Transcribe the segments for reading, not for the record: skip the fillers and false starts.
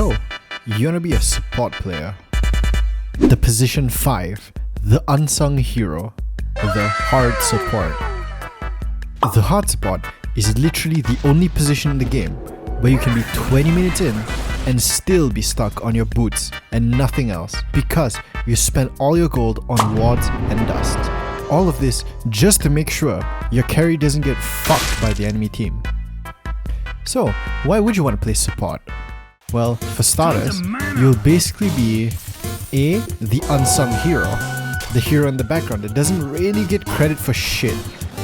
So, you wanna be a support player. The position 5, the unsung hero, the hard support. The hard support is literally the only position in the game where you can be 20 minutes in and still be stuck on your boots and nothing else because you spent all your gold on wards and dust. All of this just to make sure your carry doesn't get fucked by the enemy team. So, why would you want to play support? Well, for starters, you'll basically be the unsung hero. The hero in the background that doesn't really get credit for shit.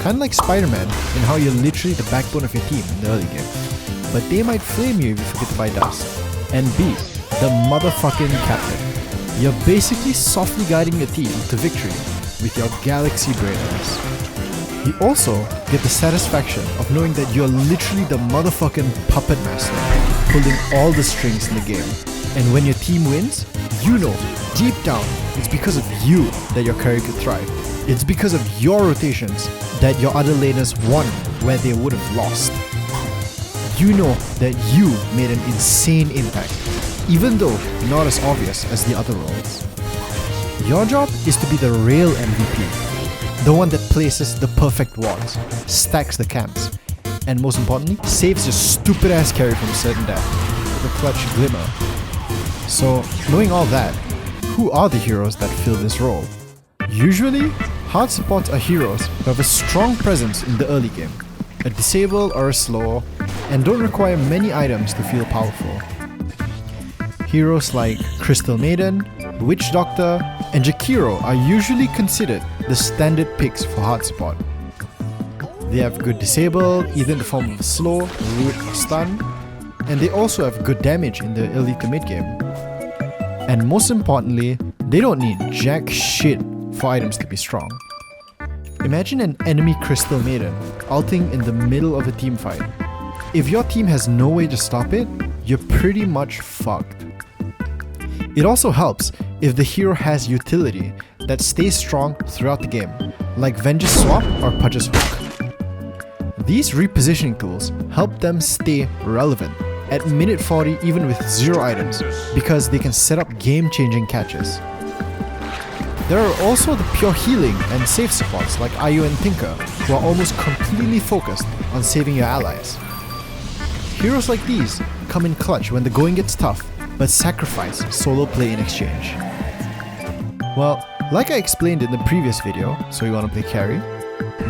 Kinda like Spider-Man in how you're literally the backbone of your team in the early game. But they might flame you if you forget to buy dust. And B, the motherfucking captain. You're basically softly guiding your team to victory with your galaxy brainers. You also get the satisfaction of knowing that you're literally the motherfucking puppet master, pulling all the strings in the game. And when your team wins, you know, deep down, it's because of you that your carry could thrive. It's because of your rotations that your other laners won where they would have lost. You know that you made an insane impact, even though not as obvious as the other roles. Your job is to be the real MVP, the one that places the perfect wards, stacks the camps, and most importantly, saves your stupid ass carry from certain death with a clutch glimmer. So, knowing all that, who are the heroes that fill this role? Usually, hard supports are heroes who have a strong presence in the early game, a disable or a slow, and don't require many items to feel powerful. Heroes like Crystal Maiden, Witch Doctor, and Jakiro are usually considered the standard picks for hard support. They have good disable, either in the form of slow, root, or stun, and they also have good damage in the early to mid game. And most importantly, they don't need jack shit for items to be strong. Imagine an enemy Crystal Maiden ulting in the middle of a team fight. If your team has no way to stop it, you're pretty much fucked. It also helps if the hero has utility that stays strong throughout the game, like Venge's Swap or Pudge's Hook. These repositioning tools help them stay relevant at minute 40 even with 0 items, because they can set up game-changing catches. There are also the pure healing and safe supports like Ayu and Tinker, who are almost completely focused on saving your allies. Heroes like these come in clutch when the going gets tough, but sacrifice solo play in exchange. Well, like I explained in the previous video, so you wanna play carry,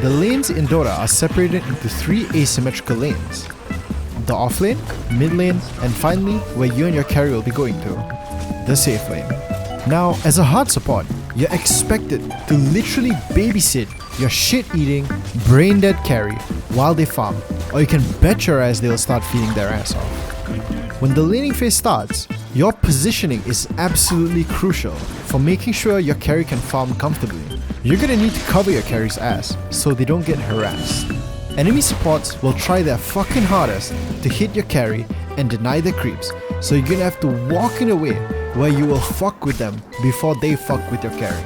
the lanes in Dota are separated into 3 asymmetrical lanes. The off lane, mid lane, and finally where you and your carry will be going to, the safe lane. Now, as a hard support, you're expected to literally babysit your shit-eating, brain-dead carry while they farm, or you can bet your ass they'll start feeding their ass off. When the laning phase starts, your positioning is absolutely crucial for making sure your carry can farm comfortably. You're gonna need to cover your carry's ass so they don't get harassed. Enemy supports will try their fucking hardest to hit your carry and deny the creeps, so you're gonna have to walk in a way where you will fuck with them before they fuck with your carry.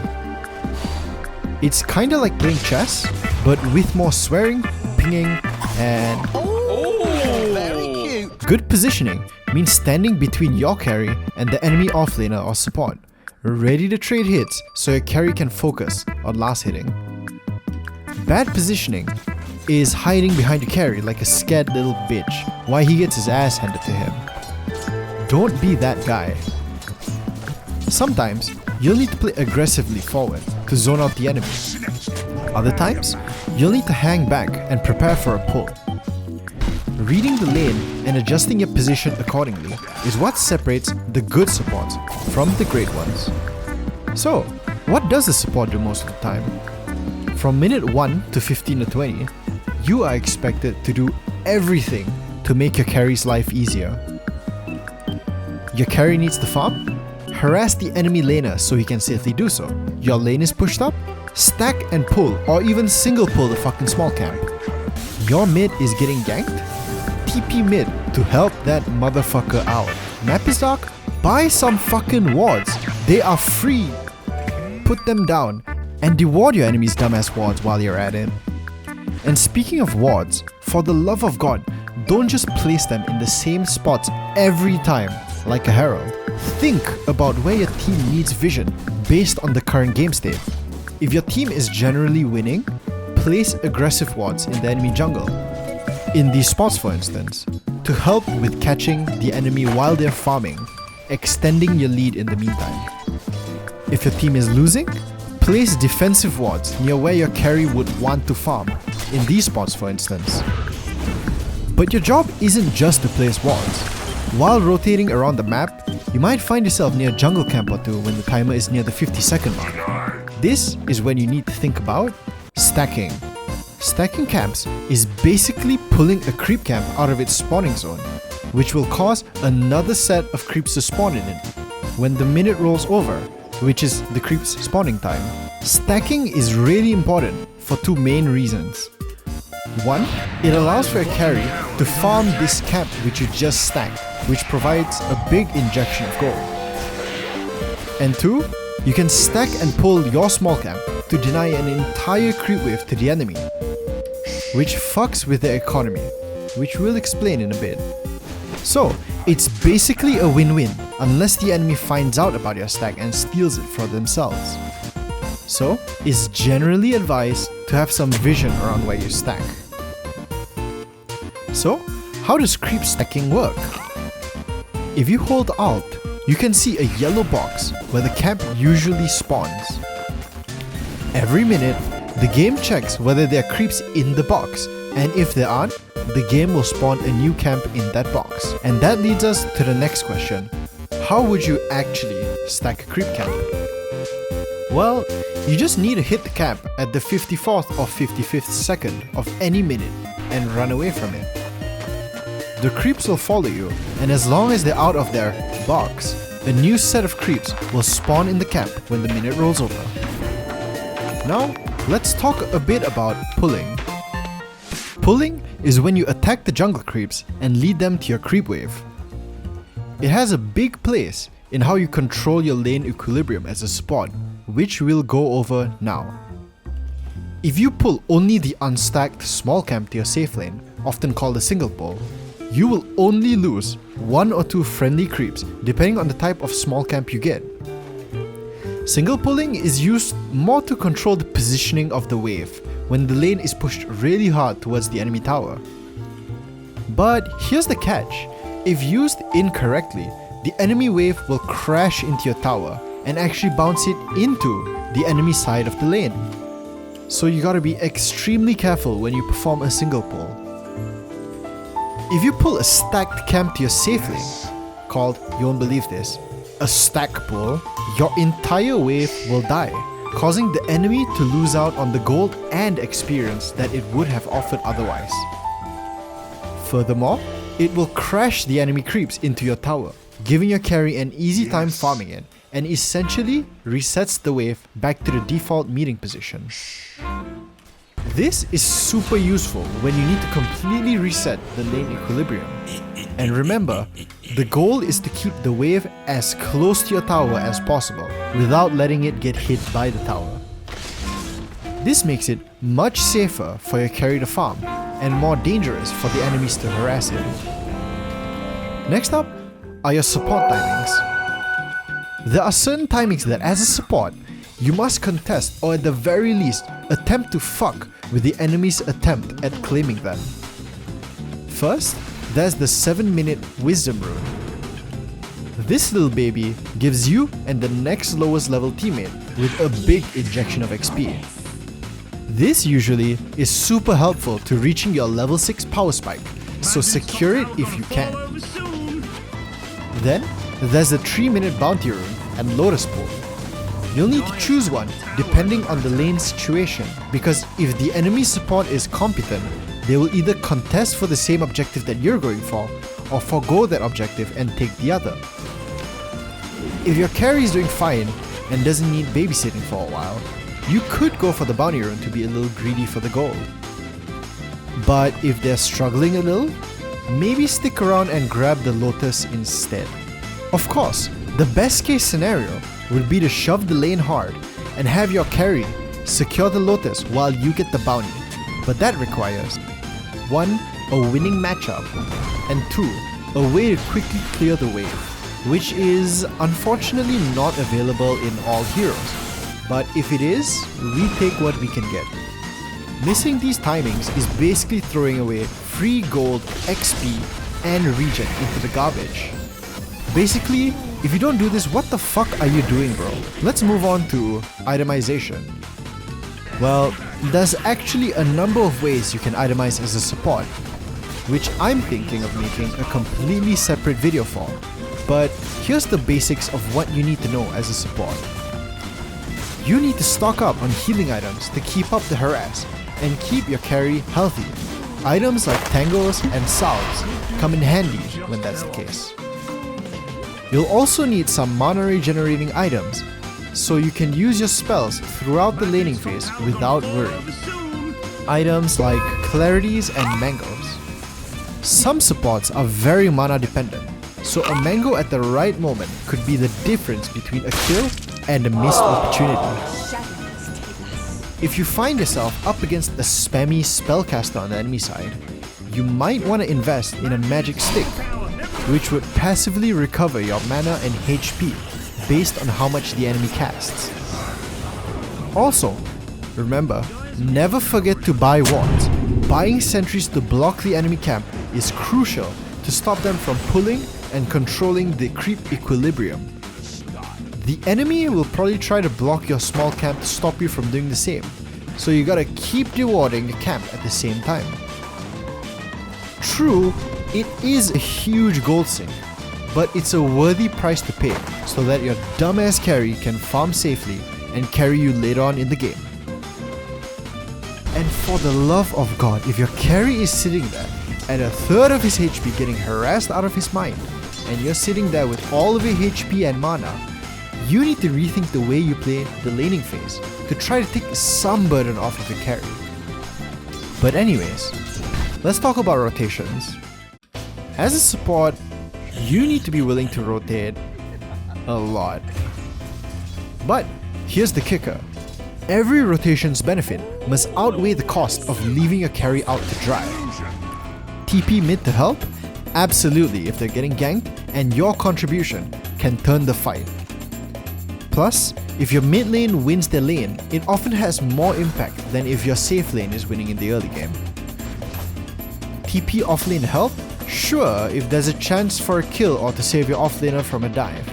It's kinda like playing chess, but with more swearing, pinging, and Very cute. good positioning means standing between your carry and the enemy offlaner or support, ready to trade hits so your carry can focus on last hitting. Bad positioning is hiding behind your carry like a scared little bitch while he gets his ass handed to him. Don't be that guy. Sometimes, you'll need to play aggressively forward to zone out the enemy. Other times, you'll need to hang back and prepare for a pull. Reading the lane and adjusting your position accordingly is what separates the good supports from the great ones. So, what does the support do most of the time? From minute 1 to 15 or 20, you are expected to do everything to make your carry's life easier. Your carry needs to farm? Harass the enemy laner so he can safely do so. Your lane is pushed up? Stack and pull, or even single pull the fucking small camp. Your mid is getting ganked? TP mid to help that motherfucker out. Map is dark? Buy some fucking wards. They are free. Put them down and deward your enemy's dumbass wards while you're at it. And speaking of wards, for the love of God, don't just place them in the same spots every time. like a herald. Think about where your team needs vision based on the current game state. If your team is generally winning, place aggressive wards in the enemy jungle. In these spots, for instance, to help with catching the enemy while they're farming, extending your lead in the meantime. If your team is losing, place defensive wards near where your carry would want to farm, in these spots for instance. But your job isn't just to place wards. While rotating around the map, you might find yourself near a jungle camp or two when the timer is near the 50-second mark. This is when you need to think about stacking. Stacking camps is basically pulling a creep camp out of its spawning zone, which will cause another set of creeps to spawn in it when the minute rolls over, which is the creep's spawning time. Stacking is really important for two main reasons. One, it allows for a carry to farm this camp which you just stacked, which provides a big injection of gold. And two, you can stack and pull your small camp to deny an entire creep wave to the enemy, which fucks with their economy, which we'll explain in a bit. So, it's basically a win-win unless the enemy finds out about your stack and steals it for themselves. So, it's generally advised to have some vision around where you stack. So, how does creep stacking work? If you hold Alt, you can see a yellow box where the camp usually spawns. Every minute, the game checks whether there are creeps in the box, and if there aren't, the game will spawn a new camp in that box. And that leads us to the next question. How would you actually stack a creep camp? Well, you just need to hit the camp at the 54th or 55th second of any minute and run away from it. The creeps will follow you, and as long as they're out of their box, a new set of creeps will spawn in the camp when the minute rolls over. Now, let's talk a bit about pulling. Pulling is when you attack the jungle creeps and lead them to your creep wave. It has a big place in how you control your lane equilibrium as a support, which we'll go over now. If you pull only the unstacked small camp to your safe lane, often called a single pull, you will only lose 1 or 2 friendly creeps depending on the type of small camp you get. Single pulling is used more to control the positioning of the wave when the lane is pushed really hard towards the enemy tower. But here's the catch: if used incorrectly, the enemy wave will crash into your tower and actually bounce it into the enemy side of the lane. So you gotta be extremely careful when you perform a single pull. If you pull a stacked camp to your safe lane, called, you won't believe this, a stack pull, your entire wave will die, causing the enemy to lose out on the gold and experience that it would have offered otherwise. Furthermore, it will crash the enemy creeps into your tower, giving your carry an easy time farming it, and essentially resets the wave back to the default meeting position. This is super useful when you need to completely reset the lane equilibrium. And remember, the goal is to keep the wave as close to your tower as possible without letting it get hit by the tower. This makes it much safer for your carry to farm and more dangerous for the enemies to harass it. Next up are your support timings. There are certain timings that as a support, you must contest or at the very least attempt to fuck with the enemy's attempt at claiming them. First, there's the 7-minute Wisdom Rune. This little baby gives you and the next lowest level teammate with a big injection of XP. This usually is super helpful to reaching your level 6 power spike, so secure it if you can. Then, there's the 3-minute Bounty Rune and Lotus Pool. You'll need to choose one depending on the lane situation, because if the enemy support is competent, they will either contest for the same objective that you're going for, or forgo that objective and take the other. If your carry is doing fine and doesn't need babysitting for a while, you could go for the Bounty Rune to be a little greedy for the gold. But if they're struggling a little, maybe stick around and grab the Lotus instead. Of course, the best case scenario would be to shove the lane hard and have your carry secure the Lotus while you get the bounty, but that requires 1. A winning matchup, and 2. A way to quickly clear the wave. which is unfortunately not available in all heroes. But if it is, we take what we can get. Missing these timings is basically throwing away free gold, XP, and regen into the garbage. Basically, if you don't do this, what the fuck are you doing, bro? Let's move on to itemization. Well, there's actually a number of ways you can itemize as a support, which I'm thinking of making a completely separate video for. But here's the basics of what you need to know as a support. You need to stock up on healing items to keep up the harass and keep your carry healthy. Items like tangos and salves come in handy when that's the case. You'll also need some mana regenerating items, so you can use your spells throughout the laning phase without worry. Items like clarities and mangoes. Some supports are very mana dependent, so a mango at the right moment could be the difference between a kill and a missed opportunity. If you find yourself up against a spammy spellcaster on the enemy side, you might want to invest in a magic stick, which would passively recover your mana and HP based on how much the enemy casts. Also, remember, never forget to buy wards. Buying sentries to block the enemy camp is crucial to stop them from pulling and controlling the creep equilibrium. The enemy will probably try to block your small camp to stop you from doing the same, so you gotta keep rewarding the camp at the same time. True, it is a huge gold sink, but it's a worthy price to pay so that your dumbass carry can farm safely and carry you later on in the game. And for the love of God, if your carry is sitting there at a third of his HP getting harassed out of his mind, and you're sitting there with all of your HP and mana, you need to rethink the way you play the laning phase to try to take some burden off of your carry. But anyways, let's talk about rotations. As a support, you need to be willing to rotate a lot. But here's the kicker. Every rotation's benefit must outweigh the cost of leaving your carry out to dry. TP mid to help? Absolutely, if they're getting ganked and your contribution can turn the fight. Plus, if your mid lane wins their lane, it often has more impact than if your safe lane is winning in the early game. TP offlane help? Sure, if there's a chance for a kill or to save your offlaner from a dive.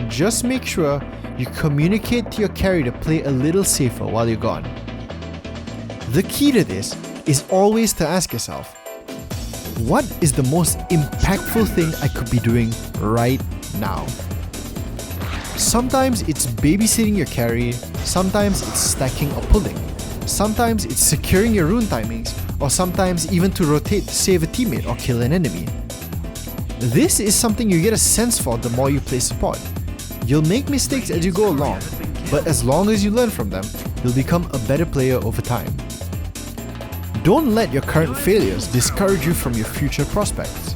Just make sure you communicate to your carry to play a little safer while you're gone. The key to this is always to ask yourself, what is the most impactful thing I could be doing right now? Sometimes it's babysitting your carry, sometimes it's stacking or pulling, sometimes it's securing your rune timings, or sometimes even to rotate to save a teammate or kill an enemy. This is something you get a sense for the more you play support. You'll make mistakes as you go along, but as long as you learn from them, you'll become a better player over time. Don't let your current failures discourage you from your future prospects.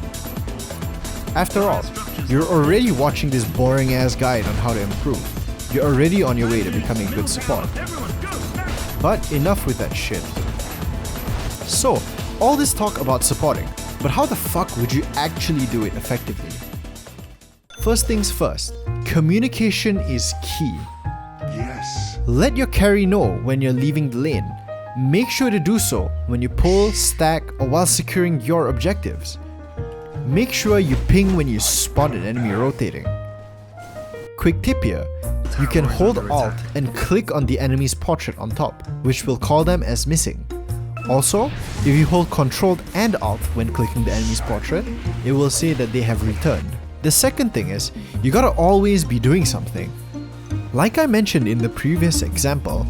After all, you're already watching this boring ass guide on how to improve. You're already on your way to becoming a good support. But enough with that shit. So, all this talk about supporting, but how the fuck would you actually do it effectively? First things first, communication is key. Yes. Let your carry know when you're leaving the lane. Make sure to do so when you pull, stack, or while securing your objectives. Make sure you ping when you spot an enemy rotating. Quick tip here, you can hold Alt and click on the enemy's portrait on top, which will call them as missing. Also, if you hold Ctrl and Alt when clicking the enemy's portrait, it will say that they have returned. The second thing is, you gotta always be doing something. Like I mentioned in the previous example,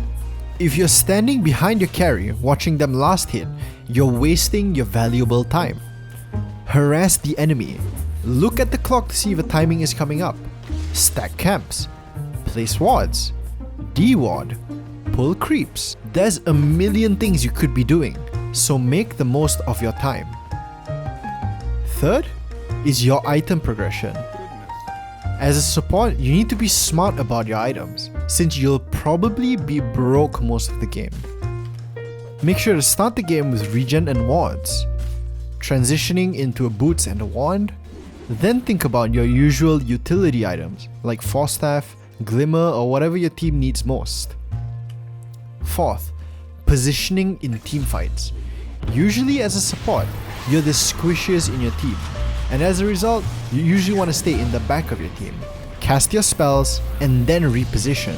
if you're standing behind your carry watching them last hit, you're wasting your valuable time. Harass the enemy. Look at the clock to see if a timing is coming up. Stack camps. Place wards. De-ward. Pull creeps. There's a million things you could be doing, so make the most of your time. Third is your item progression. As a support, you need to be smart about your items, since you'll probably be broke most of the game. Make sure to start the game with regen and wards, transitioning into a boots and a wand, Then think about your usual utility items like Force Staff, Glimmer, or whatever your team needs most. Fourth, positioning in teamfights. Usually as a support, you're the squishiest in your team, and as a result, you usually want to stay in the back of your team, cast your spells, and then reposition.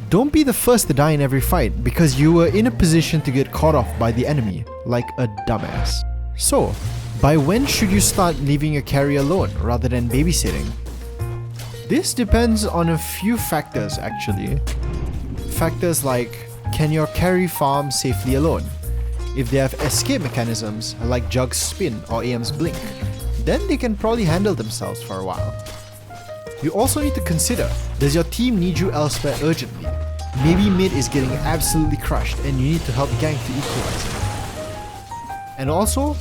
Don't be the first to die in every fight because you were in a position to get caught off by the enemy, like a dumbass. So, by when should you start leaving your carry alone rather than babysitting? This depends on a few factors actually. Factors like, can your carry farm safely alone? If they have escape mechanisms like Jug's spin or AM's blink, then they can probably handle themselves for a while. You also need to consider, does your team need you elsewhere urgently? Maybe mid is getting absolutely crushed and you need to help gank to equalize it. And also,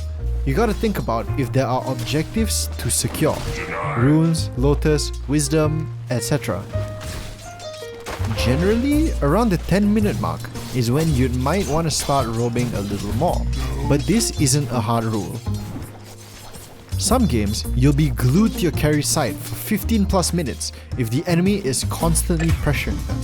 you gotta think about if there are objectives to secure. Runes, Lotus, Wisdom, etc. Generally, around the 10-minute mark is when you might want to start roaming a little more, but this isn't a hard rule. Some games, you'll be glued to your carry side for 15 plus minutes if the enemy is constantly pressuring them.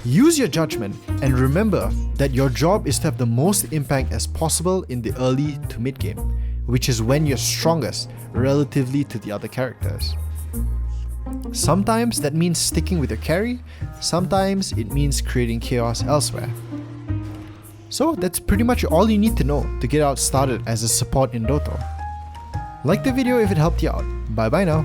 Use your judgment and remember that your job is to have the most impact as possible in the early to mid game, which is when you're strongest relatively to the other characters. Sometimes that means sticking with your carry, sometimes it means creating chaos elsewhere. So that's pretty much all you need to know to get out started as a support in Dota. Like the video if it helped you out. Bye bye now.